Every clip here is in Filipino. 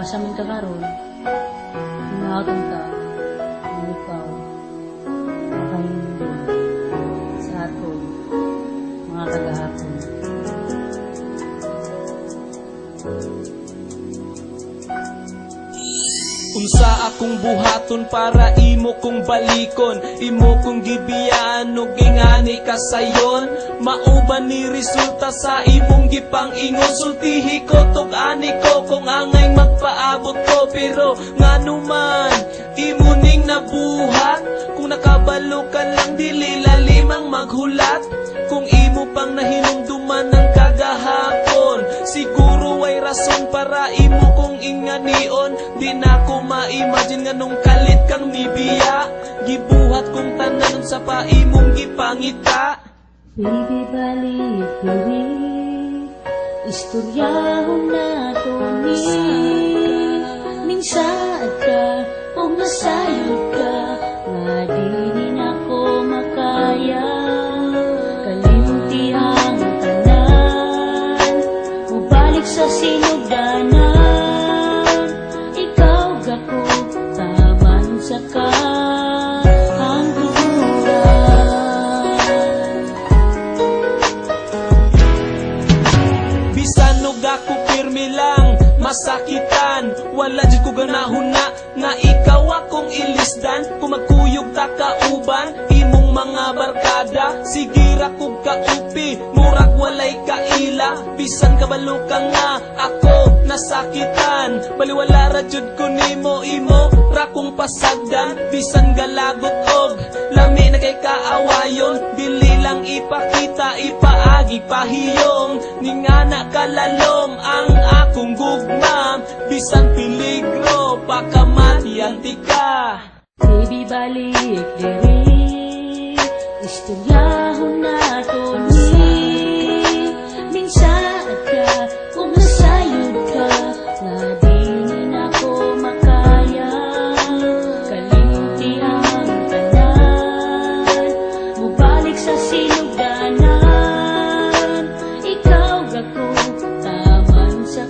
asa man ka karon, hinautong ta, ang ikaw, makahinggol sa aton, mga kagahapon. Unsa akong buhaton para imo kong balikon, imo kong gibiyaan ug ingani kasayon. Mauban ni resulta sa imong gipang-ingon, sultihi ko tug ani ko kung angay magpaabot ko. Pero ngano man imo ning nabuhat, kung nakabalo ka lang dili lalimang maghulat. Kung imo pang nahinumduman ng kagahapon, siguro ay rason para imo kong inganion. Di na ko ma-imagine nga nung kalit kang nibiya, gibuhat kong tanan sa paimong gipangita. Baby, balik diri, istoryahon nato ni minsan ka o nasayod ka, nga di na ko makaya. Kalimti ang tanan, mubalik sa sinugdanan, ikaw gako taman sa ang Bisan og ako pirmi lang masakitan, wala jud ko ganahuna nga ikaw akong ilisdan. Kung magkuyog ta kauban imong mga barkada, sige ra kog kaupi murag walay kaila. Bisan kabalo ka nga ako nasakitan, baliwala ra jud ko nimo, imo ra kong pasagdan. Bisan galagot og lami na kay kaawayon, dili lang ipakita ipaagi pahiyong. Ningana kalalom ang akong gugmam, bisan peligro pakamati antika. Baby, balik diri, istoryahon nato ni minsan ka kung nasayod ka, nga di na ko makaya. Kalimti ang tanan, mubalik sa sinugdanan, ikaw gako taman sa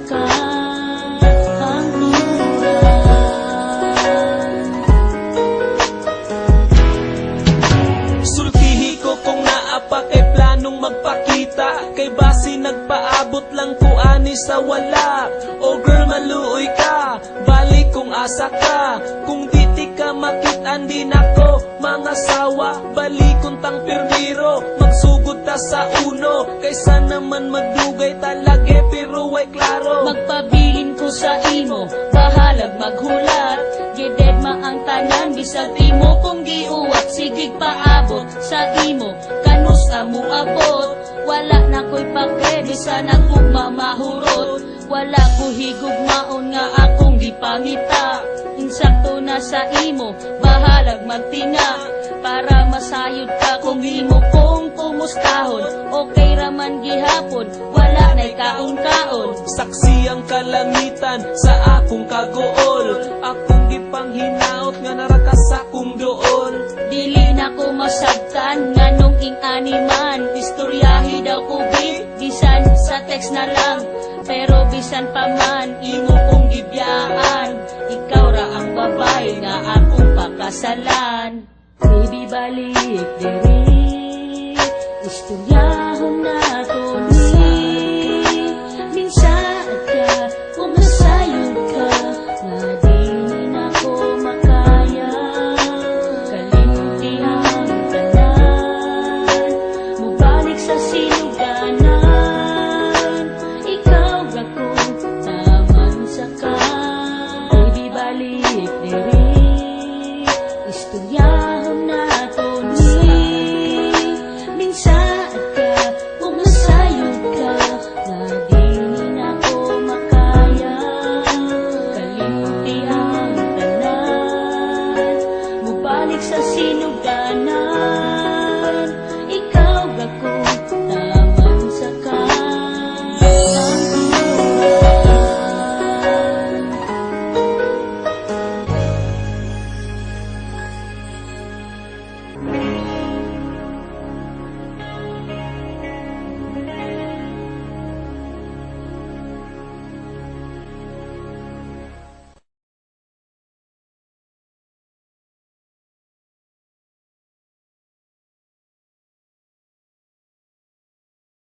Sultihi ko kung naapa kay planong magpakita, kay basi nagpaabot lang ko ani sa wala. O girl, maluoy ka, balik kung asa ka. Kung diti ka makitaan din ako mga sawa, balikon tang pirmiro, magsugod ta sa uno. Kaysa naman magdugay talage pero way klaro. Magpabilin ko sa imo, bahalag maghulat, gided ma ang tanan, bisag imo kung giuwat, sigig paabot sa imo, kanus amo abot. Wala na ko'y pake, bisan akong mamahurot, wala ko higugmaon nga akong gipangita. Insakto na sa imo, bahalag magtinga, para masayod ka kung imo kong kumustahon. Okay raman gihapon, wala na'y kaon-kaon. Saksi ang kalangitan sa akong kagool, akong gipanghinaot nga narakas akong dool. Dili na ko masabtan nga nung ing-animan, istoryahi daw ko bisan sa text na lang. Pero bisan pa man, imo kong gibiyaan, ikaw ra ang babae nga akong pakasalan. Baby, balik diri,